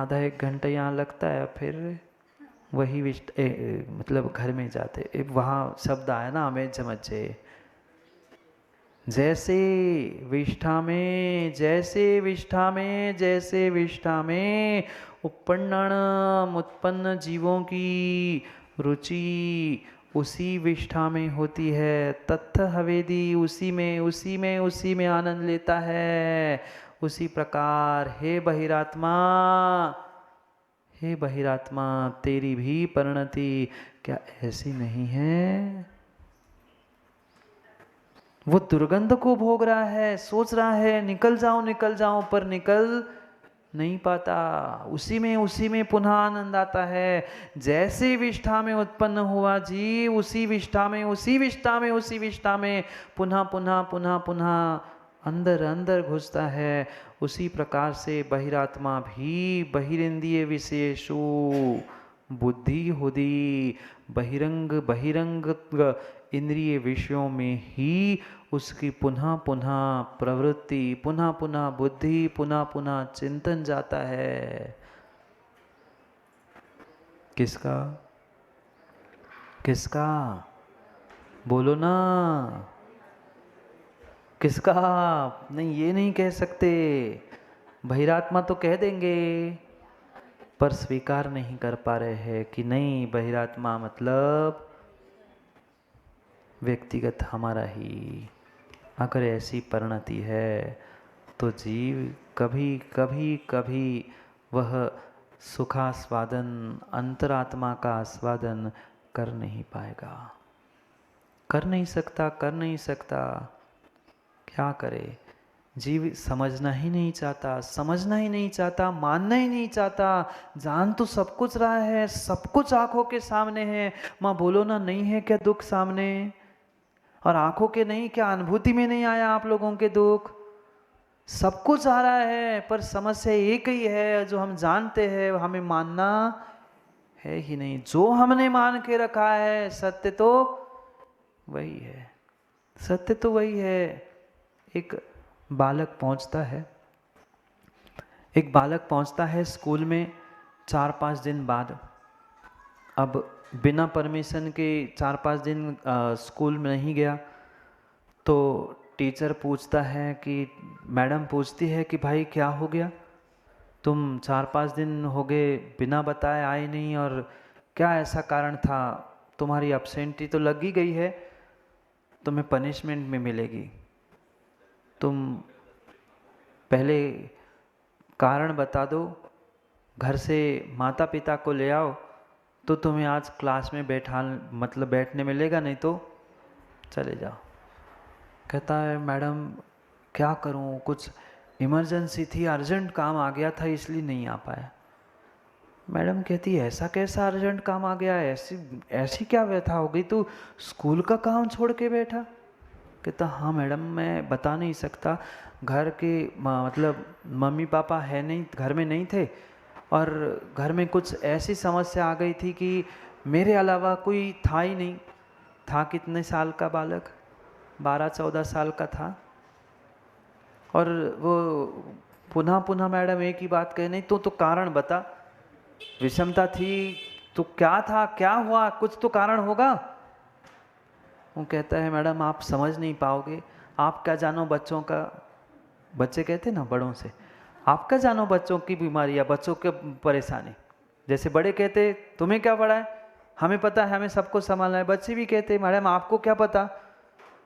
आधा एक घंटा यहाँ लगता है, फिर वही मतलब घर में जाते। वहाँ शब्द आया ना, हमें समझे। जैसे विष्ठा में, जैसे विष्ठा में, जैसे विष्ठा में उत्पन्न जीवों की रुचि उसी विष्ठा में होती है, तत्थ हवेदी उसी में आनंद लेता है। उसी प्रकार हे बहिरात्मा तेरी भी परिणति क्या ऐसी नहीं है? वो दुर्गंध को भोग रहा है, सोच रहा है निकल जाऊं, पर निकल नहीं पाता। उसी में पुनः आनंद आता है। जैसे विष्ठा में उत्पन्न हुआ जीव, उसी विष्ठा में पुनः अंदर अंदर घुसता है। उसी प्रकार से बहिरात्मा भी बहिरिंद्रिय विशेषु बुद्धि हुदी बहिरंग इंद्रिय विषयों में ही उसकी पुनः प्रवृत्ति, पुनः बुद्धि, पुनः चिंतन जाता है। किसका किसका बोलो ना, किसका? नहीं, ये नहीं कह सकते। बहिरात्मा तो कह देंगे, पर स्वीकार नहीं कर पा रहे हैं कि नहीं, बहिरात्मा मतलब व्यक्तिगत हमारा ही। अगर ऐसी परिणति है तो जीव कभी वह सुखास्वादन, अंतरात्मा का आस्वादन कर नहीं पाएगा, कर नहीं सकता। क्या करे? जीव समझना ही नहीं चाहता, मानना ही नहीं चाहता। जान तो सब कुछ रहा है, सब कुछ आंखों के सामने है। माँ बोलो ना, नहीं है क्या दुख सामने? और आंखों के नहीं क्या अनुभूति में नहीं आया आप लोगों के दुख? सब कुछ आ रहा है, पर समस्या एक ही है, जो हम जानते हैं हमें मानना है ही नहीं। जो हमने मान के रखा है सत्य तो वही है, सत्य तो वही है। एक बालक पहुंचता है स्कूल में 4-5 दिन बाद। अब बिना परमिशन के 4-5 दिन स्कूल में नहीं गया, तो टीचर पूछता है कि मैडम पूछती है कि भाई क्या हो गया, तुम 4-5 दिन हो गए बिना बताए आए नहीं, और क्या ऐसा कारण था? तुम्हारी एब्सेंटी तो लग ही गई है, तुम्हें पनिशमेंट में मिलेगी। तुम पहले कारण बता दो, घर से माता पिता को ले आओ, तो तुम्हें आज क्लास में बैठने मिलेगा, नहीं तो चले जाओ। कहता है मैडम क्या करूं, कुछ इमरजेंसी थी, अर्जेंट काम आ गया था, इसलिए नहीं आ पाया। मैडम कहती है ऐसा कैसा अर्जेंट काम आ गया, ऐसी क्या व्यथा हो गई, तू स्कूल का काम छोड़ के बैठा? कहता हाँ मैडम, मैं बता नहीं सकता, घर के मतलब मम्मी पापा है नहीं, घर में नहीं थे, और घर में कुछ ऐसी समस्या आ गई थी कि मेरे अलावा कोई था ही नहीं। था कितने साल का बालक? 12-14 साल का था। और वो पुनः मैडम एक ही बात कहे, नहीं तो कारण बता, विषमता थी तो क्या था, क्या हुआ, कुछ तो कारण होगा। वो कहता है मैडम आप समझ नहीं पाओगे, आप क्या जानो बच्चों का, बच्चे कहते ना बड़ों से, आप क्या जानो बच्चों की बीमारी या बच्चों की परेशानी। जैसे बड़े कहते तुम्हें क्या पड़ा है, हमें पता है, हमें सबको संभालना है। बच्चे भी कहते मैडम आपको क्या पता,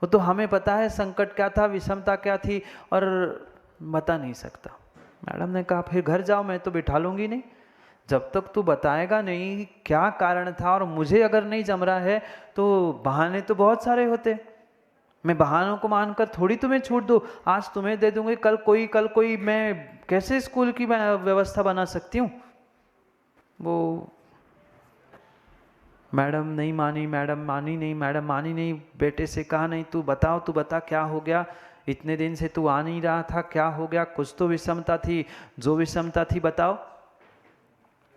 वो तो हमें पता है संकट क्या था, विषमता क्या थी, और बता नहीं सकता। मैडम ने कहा फिर घर जाओ, मैं तो बिठा लूंगी नहीं, जब तक तू बताएगा नहीं क्या कारण था, और मुझे अगर नहीं जम रहा है तो बहाने तो बहुत सारे होते, मैं बहानों को मानकर थोड़ी तुम्हें छूट दूँ। आज तुम्हें दे दूंगी, कल कोई मैं कैसे स्कूल की व्यवस्था बना सकती हूँ। वो मैडम नहीं मानी, मैडम मानी नहीं, बेटे से कहा नहीं तू बता क्या हो गया, इतने दिन से तू आ नहीं रहा था, क्या हो गया, कुछ तो विषमता थी, जो विषमता थी बताओ।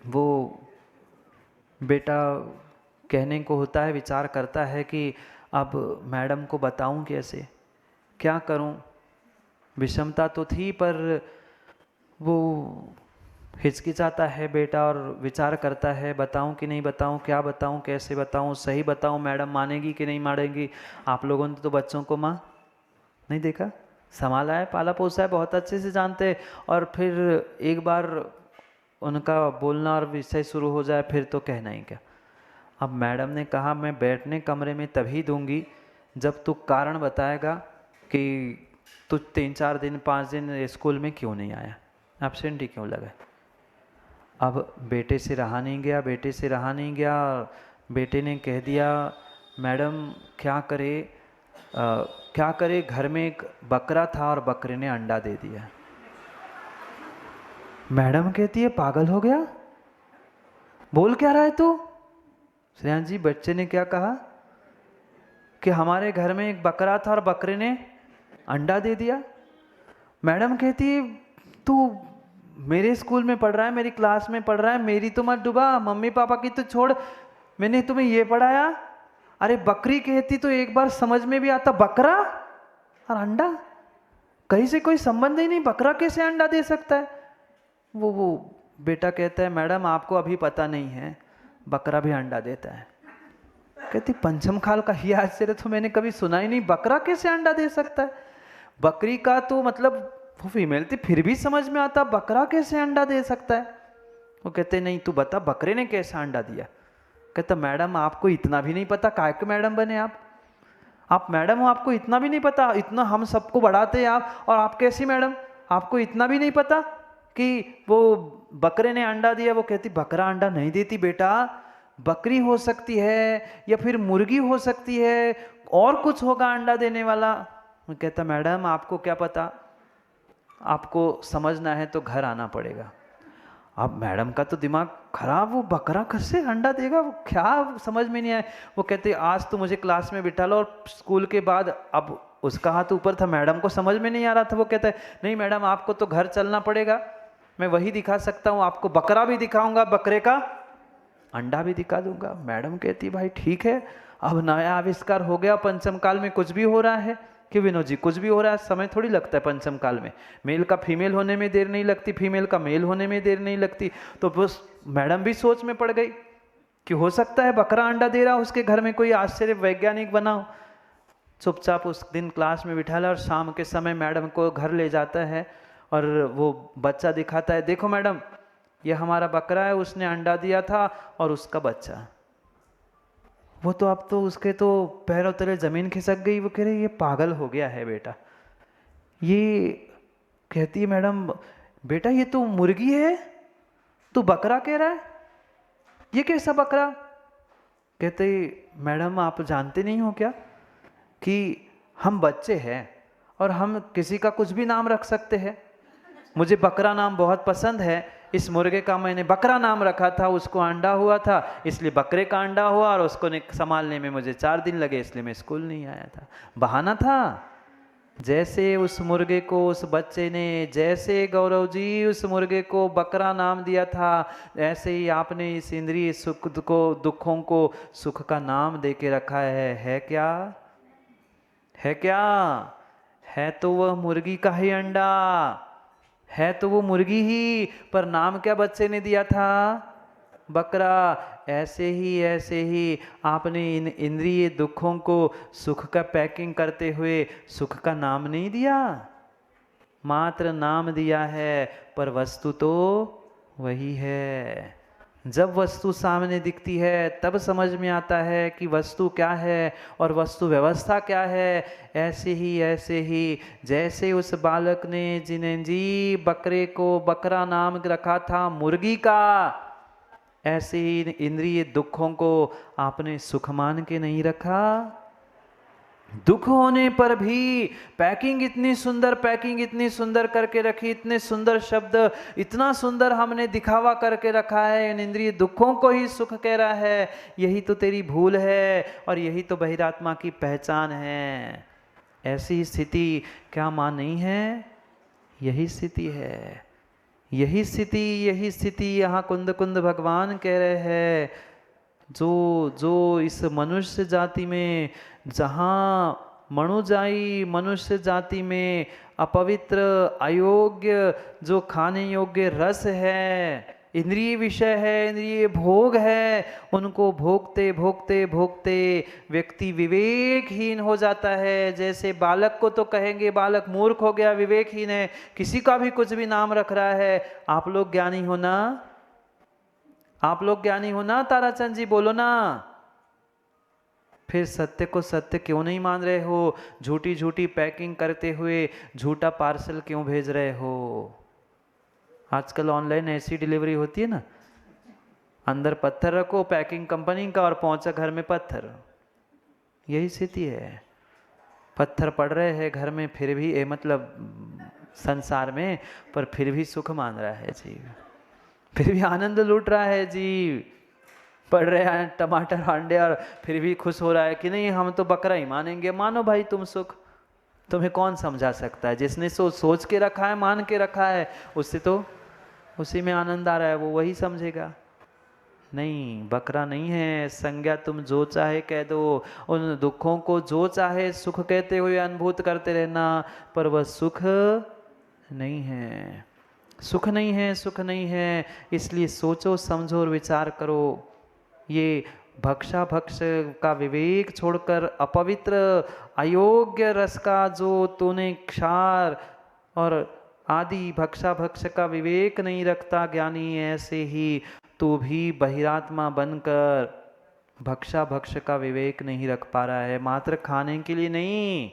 वो बेटा कहने को होता है, विचार करता है कि अब मैडम को बताऊं कैसे, क्या करूं, विषमता तो थी, पर वो हिचकिचाता है बेटा और विचार करता है, बताऊं कि नहीं बताऊं, क्या बताऊं, कैसे बताऊं, सही बताऊं, मैडम मानेगी कि नहीं मानेगी। आप लोगों ने तो बच्चों को माँ नहीं देखा, संभाला है, पाला पोसा है, बहुत अच्छे से जानते हैं। और फिर एक बार उनका बोलना और विषय शुरू हो जाए फिर तो कहना ही क्या। अब मैडम ने कहा मैं बैठने कमरे में तभी दूंगी जब तू कारण बताएगा कि तू 3-4 दिन 5 दिन स्कूल में क्यों नहीं आया, एब्सेंट ही क्यों लगा। अब बेटे से रहा नहीं गया, बेटे से रहा नहीं गया। बेटे ने कह दिया मैडम क्या करे, क्या करे, घर में एक बकरा था और बकरे ने अंडा दे दिया। मैडम कहती है पागल हो गया, बोल क्या रहा है तू। श्रेयांश जी बच्चे ने क्या कहा कि हमारे घर में एक बकरा था और बकरे ने अंडा दे दिया। मैडम कहती है तू मेरे स्कूल में पढ़ रहा है, मेरी क्लास में पढ़ रहा है, मेरी तो मत डुबा, मम्मी पापा की तो छोड़, मैंने तुम्हें ये पढ़ाया। अरे बकरी कहती तो एक बार समझ में भी आता, बकरा और अंडा कहीं से कोई संबंध ही नहीं, बकरा कैसे अंडा दे सकता है। वो बेटा कहता है मैडम आपको अभी पता नहीं है, बकरा भी अंडा देता है। कहती पंचम खाल का ही आश्चर्य तो मैंने कभी सुना ही नहीं, बकरा कैसे अंडा दे सकता है। बकरी का तो मतलब वो फीमेल थी फिर भी समझ में आता, बकरा कैसे अंडा दे सकता है। वो कहते नहीं तू बता बकरे ने कैसे अंडा दिया। कहता मैडम आपको इतना भी नहीं पता, काय के मैडम बने आप मैडम हो, आपको इतना भी नहीं पता, इतना हम सबको बढ़ाते आप और आप कैसी मैडम, आपको इतना भी नहीं पता कि वो बकरे ने अंडा दिया। वो कहती बकरा अंडा नहीं देती बेटा, बकरी हो सकती है या फिर मुर्गी हो सकती है, और कुछ होगा अंडा देने वाला। मैं कहता मैडम आपको क्या पता, आपको समझना है तो घर आना पड़ेगा। अब मैडम का तो दिमाग खराब, वो बकरा कैसे अंडा देगा, वो क्या समझ में नहीं आया। वो कहते आज तो मुझे क्लास में बिठा लो और स्कूल के बाद, अब उसका हाथ ऊपर था, मैडम को समझ में नहीं आ रहा था। वो कहता है नहीं मैडम आपको तो घर चलना पड़ेगा, मैं वही दिखा सकता हूँ आपको, बकरा भी दिखाऊंगा, बकरे का अंडा भी दिखा दूंगा। मैडम कहती भाई ठीक है, अब नया आविष्कार हो गया, पंचम काल में कुछ भी हो रहा है कि विनोद जी, कुछ भी हो रहा है, समय थोड़ी लगता है पंचम काल में, मेल का फीमेल होने में देर नहीं लगती, फीमेल का मेल होने में देर नहीं लगती। तो बस मैडम भी सोच में पड़ गई कि हो सकता है बकरा अंडा दे रहा, उसके घर में कोई आश्चर्य वैज्ञानिक बना हो। चुपचाप उस दिन क्लास में बिठा ला और शाम के समय मैडम को घर ले जाता है और वो बच्चा दिखाता है, देखो मैडम ये हमारा बकरा है, उसने अंडा दिया था और उसका बच्चा। वो तो अब तो उसके तो पैरों तले जमीन खिसक गई। वो कह रही ये पागल हो गया है बेटा। ये कहती है मैडम बेटा ये तो मुर्गी है, तू बकरा कह रहा है, ये कैसा बकरा। कहते मैडम आप जानते नहीं हो क्या कि हम बच्चे हैं और हम किसी का कुछ भी नाम रख सकते हैं। मुझे बकरा नाम बहुत पसंद है, इस मुर्गे का मैंने बकरा नाम रखा था, उसको अंडा हुआ था इसलिए बकरे का अंडा हुआ, और उसको संभालने में मुझे 4 दिन लगे इसलिए मैं स्कूल नहीं आया था। बहाना था। जैसे उस मुर्गे को उस बच्चे ने, जैसे गौरव जी उस मुर्गे को बकरा नाम दिया था, ऐसे ही आपने इस इंद्रिय सुख को, दुखों को सुख का नाम दे के रखा है क्या? है क्या? है तो वह मुर्गी का ही अंडा, है तो वो मुर्गी ही, पर नाम क्या बच्चे ने दिया था? बकरा। ऐसे ही आपने इन इंद्रिय दुखों को सुख का पैकिंग करते हुए सुख का नाम नहीं दिया, मात्र नाम दिया है, पर वस्तु तो वही है। जब वस्तु सामने दिखती है तब समझ में आता है कि वस्तु क्या है और वस्तु व्यवस्था क्या है। ऐसे ही जैसे उस बालक ने जिन्हें जी बकरे को बकरा नाम रखा था मुर्गी का, ऐसे ही इंद्रिय दुखों को आपने सुख मान के नहीं रखा। दुख होने पर भी पैकिंग इतनी सुंदर करके रखी, इतने सुंदर शब्द, इतना सुंदर हमने दिखावा करके रखा है, इन इंद्रिय दुखों को ही सुख कह रहा है। यही तो तेरी भूल है और यही तो बहिरात्मा की पहचान है। ऐसी स्थिति क्या मां नहीं है? यही स्थिति है, यही स्थिति यहाँ कुंद कुंद भगवान कह रहे हैं। जो इस मनुष्य जाति में जहाँ मनुजाई मनुष्य जाति में अपवित्र अयोग्य जो खाने योग्य रस है, इंद्रिय विषय है, इंद्रिय भोग है, उनको भोगते भोगते भोगते व्यक्ति विवेकहीन हो जाता है। जैसे बालक को तो कहेंगे बालक मूर्ख हो गया, विवेकहीन है, किसी का भी कुछ भी नाम रख रहा है। आप लोग ज्ञानी हो ना? आप लोग ज्ञानी हो ना? ताराचंद जी बोलो ना। फिर सत्य को सत्य क्यों नहीं मान रहे हो? झूठी झूठी पैकिंग करते हुए झूठा पार्सल क्यों भेज रहे हो? आजकल ऑनलाइन ऐसी डिलीवरी होती है ना, अंदर पत्थर रखो पैकिंग कंपनी का और पहुंचा घर में पत्थर। यही स्थिति है, पत्थर पड़ रहे हैं घर में, फिर भी मतलब संसार में, पर फिर भी सुख मान रहा है जीव, फिर भी आनंद लूट रहा है जीव। पड़ रहे हैं टमाटर अंडे और फिर भी खुश हो रहा है कि नहीं हम तो बकरा ही मानेंगे। मानो भाई तुम सुख, तुम्हें कौन समझा सकता है? जिसने सोच के रखा है, मान के रखा है, उससे तो उसी में आनंद आ रहा है, वो वही समझेगा। नहीं, बकरा नहीं है। संज्ञा तुम जो चाहे कह दो, उन दुखों को जो चाहे सुख कहते हुए अनुभूत करते रहना, पर वह सुख नहीं है, सुख नहीं है, सुख नहीं है। इसलिए सोचो समझो और विचार करो। ये भक्षा भक्ष का विवेक छोड़कर अपवित्र अयोग्य रस का जो तूने क्षार और आदि भक्षा भक्ष का विवेक नहीं रखता ज्ञानी, ऐसे ही तू भी बहिरात्मा बनकर भक्षा भक्ष का विवेक नहीं रख पा रहा है। मात्र खाने के लिए नहीं,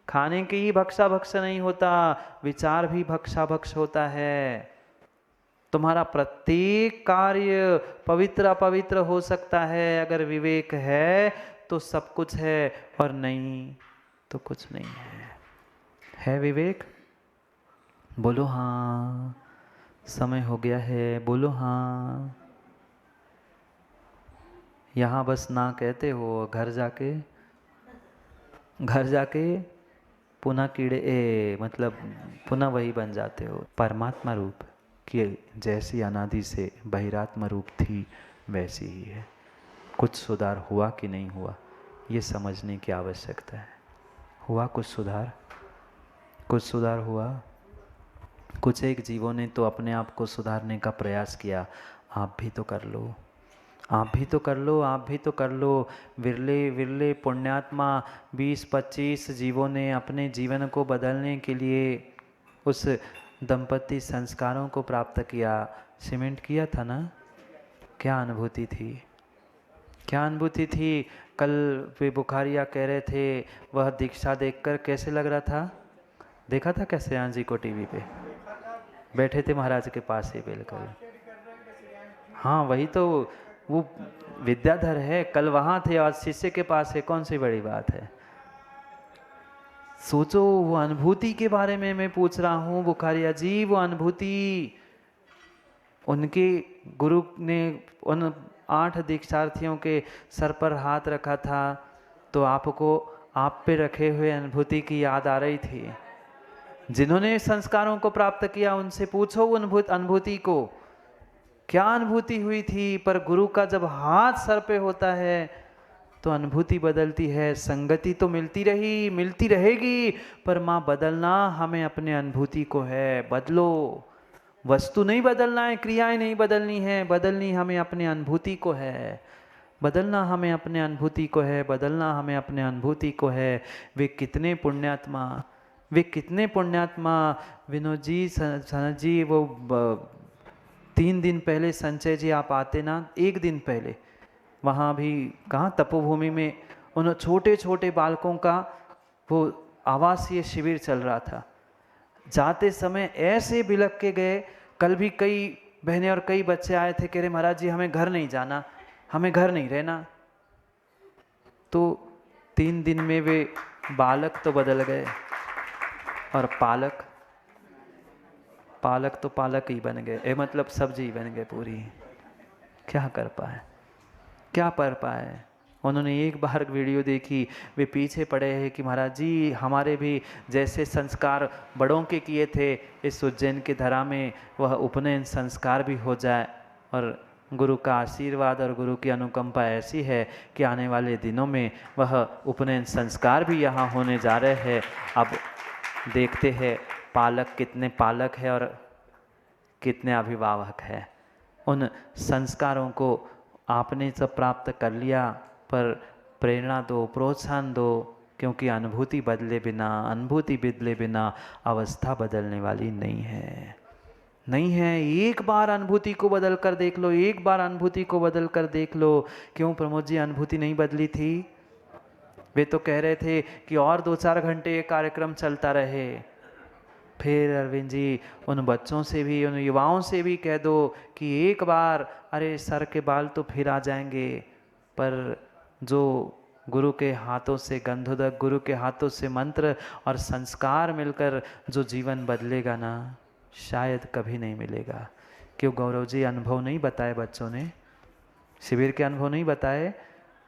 खाने के ही भक्षा भक्ष नहीं होता, विचार भी भक्षा भक्ष होता है। तुम्हारा प्रत्येक कार्य पवित्र अपवित्र हो सकता है। अगर विवेक है तो सब कुछ है, और नहीं तो कुछ नहीं है। है विवेक? बोलो हाँ। समय हो गया है, बोलो हाँ। यहाँ बस ना कहते हो, घर जाके पुनः कीड़े मतलब पुनः वही बन जाते हो। परमात्मा रूप कि जैसी अनादि से बहिरात्मा रूप थी वैसी ही है। कुछ सुधार हुआ कि नहीं हुआ, ये समझने की आवश्यकता है। हुआ कुछ सुधार? कुछ सुधार हुआ? कुछ एक जीवों ने तो अपने आप को सुधारने का प्रयास किया। आप भी तो कर लो, आप भी तो कर लो, आप भी तो कर लो। विरले विरले पुण्यात्मा 20-25 जीवों ने अपने जीवन को बदलने के लिए उस दंपति संस्कारों को प्राप्त किया। सीमेंट किया था ना? क्या अनुभूति थी, क्या अनुभूति थी? कल वे बुखारिया कह रहे थे वह दीक्षा देखकर कैसे लग रहा था? देखा था कैसे यहाँ जी को टीवी पे बैठे थे महाराज के पास ही बिल्कुल। हाँ वही तो, वो विद्याधर है, कल वहाँ थे आज शिष्य के पास है, कौन सी बड़ी बात है। सोचो वो अनुभूति के बारे में मैं पूछ रहा हूँ बुखारिया जी। वो अनुभूति उनके गुरु ने उन 8 दीक्षार्थियों के सर पर हाथ रखा था तो आपको आप पे रखे हुए अनुभूति की याद आ रही थी। जिन्होंने संस्कारों को प्राप्त किया उनसे पूछो अनुभूति को क्या अनुभूति हुई थी। पर गुरु का जब हाथ सर पे होता है तो अनुभूति बदलती है। संगति तो मिलती रही, मिलती रहेगी, पर माँ बदलना हमें अपने अनुभूति को है। बदलो, वस्तु नहीं बदलना है, क्रियाएं नहीं बदलनी है, बदलनी हमें अपने अनुभूति को है। बदलना हमें अपने अनुभूति को है, बदलना हमें अपने अनुभूति को है। वे कितने पुण्यात्मा, वे कितने पुण्यात्मा। विनोद जी, सनत जी, वो 3 दिन पहले संचय जी आप आते ना, 1 दिन पहले वहाँ भी कहाँ तपोभूमि में उन छोटे छोटे बालकों का वो आवासीय शिविर चल रहा था। जाते समय ऐसे बिलक के गए। कल भी कई बहनें और कई बच्चे आए थे, कह रहे महाराज जी हमें घर नहीं जाना, हमें घर नहीं रहना। तो 3 दिन में वे बालक तो बदल गए और पालक तो पालक ही बन गए, मतलब सब्जी बन गए पूरी। क्या कर पाए, क्या कर पाए। उन्होंने एक बार वीडियो देखी, वे पीछे पड़े हैं कि महाराज जी हमारे भी जैसे संस्कार बड़ों के किए थे इस उज्जैन की धरा में वह उपनयन संस्कार भी हो जाए। और गुरु का आशीर्वाद और गुरु की अनुकंपा ऐसी है कि आने वाले दिनों में वह उपनयन संस्कार भी यहाँ होने जा रहे हैं। अब देखते हैं पालक कितने पालक है और कितने अभिभावक है। उन संस्कारों को आपने सब प्राप्त कर लिया, पर प्रेरणा दो, प्रोत्साहन दो, क्योंकि अनुभूति बदले बिना अवस्था बदलने वाली नहीं है। एक बार अनुभूति को बदल कर देख लो, एक बार अनुभूति को बदल कर देख लो। क्यों प्रमोद जी अनुभूति नहीं बदली थी? वे तो कह रहे थे कि और 2-4 घंटे ये कार्यक्रम चलता रहे। फिर अरविंद जी उन बच्चों से भी, उन युवाओं से भी कह दो कि एक बार, अरे सर के बाल तो फिर आ जाएंगे, पर जो गुरु के हाथों से गंधोदक, गुरु के हाथों से मंत्र और संस्कार मिलकर जो जीवन बदलेगा ना, शायद कभी नहीं मिलेगा। क्यों गौरव जी अनुभव नहीं बताए बच्चों ने? शिविर के अनुभव नहीं बताए?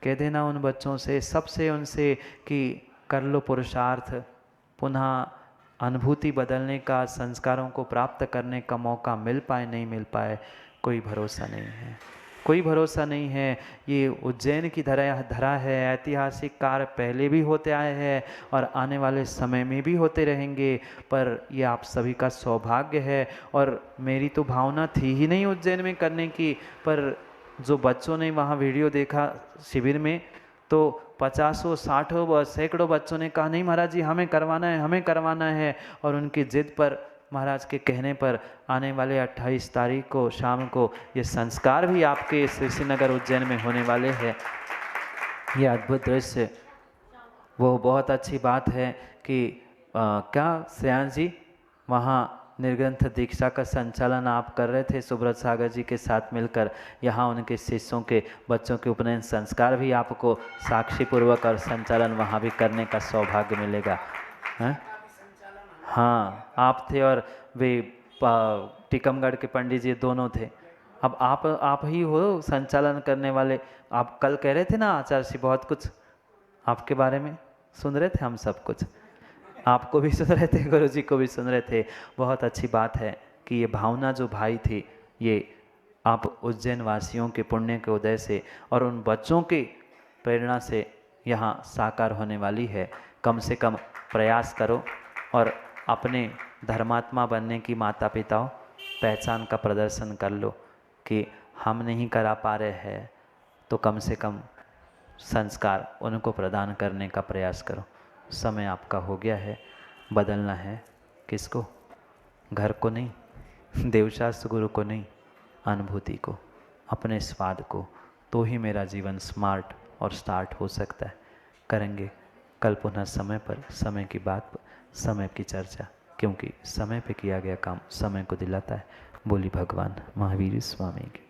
कह देना उन बच्चों से, सबसे उनसे कि कर लो पुरुषार्थ, पुनः अनुभूति बदलने का, संस्कारों को प्राप्त करने का मौका मिल पाए नहीं मिल पाए, कोई भरोसा नहीं है, कोई भरोसा नहीं है। ये उज्जैन की धरा है, ऐतिहासिक कार्य पहले भी होते आए हैं और आने वाले समय में भी होते रहेंगे, पर ये आप सभी का सौभाग्य है। और मेरी तो भावना थी ही नहीं उज्जैन में करने की, पर जो बच्चों ने वहाँ वीडियो देखा शिविर में, तो 50, 60, सैकड़ों बच्चों ने कहा नहीं महाराज जी हमें करवाना है। और उनकी जिद पर, महाराज के कहने पर आने वाले 28 तारीख को शाम को ये संस्कार भी आपके श्रीनगर उज्जैन में होने वाले हैं। ये अद्भुत दृश्य, वो बहुत अच्छी बात है कि क्या श्रेयांश जी वहाँ निर्ग्रंथ दीक्षा का संचालन आप कर रहे थे सुब्रत सागर जी के साथ मिलकर। यहाँ उनके शिष्यों के बच्चों के उपनयन संस्कार भी आपको साक्षी पूर्वक और संचालन वहाँ भी करने का सौभाग्य मिलेगा। हाँ आप थे और वे टीकमगढ़ के पंडित जी दोनों थे। अब आप ही हो संचालन करने वाले। आप कल कह रहे थे ना आचार्य जी बहुत कुछ आपके बारे में सुन रहे थे, हम सब कुछ आपको भी सुन रहे थे, गुरु जी को भी सुन रहे थे। बहुत अच्छी बात है कि ये भावना जो भाई थी, ये आप उज्जैन वासियों के पुण्य के उदय से और उन बच्चों की प्रेरणा से यहाँ साकार होने वाली है। कम से कम प्रयास करो और अपने धर्मात्मा बनने की माता पिताओं पहचान का प्रदर्शन कर लो कि हम नहीं करा पा रहे हैं, तो कम से कम संस्कार उनको प्रदान करने का प्रयास करो। समय आपका हो गया है, बदलना है किसको? घर को नहीं, देवशास्त्र गुरु को नहीं, अनुभूति को, अपने स्वाद को, तो ही मेरा जीवन स्मार्ट और स्टार्ट हो सकता है। करेंगे कल पुनः समय पर, समय की बात पर, समय की चर्चा, क्योंकि समय पे किया गया काम समय को दिलाता है। बोली भगवान महावीर स्वामी की।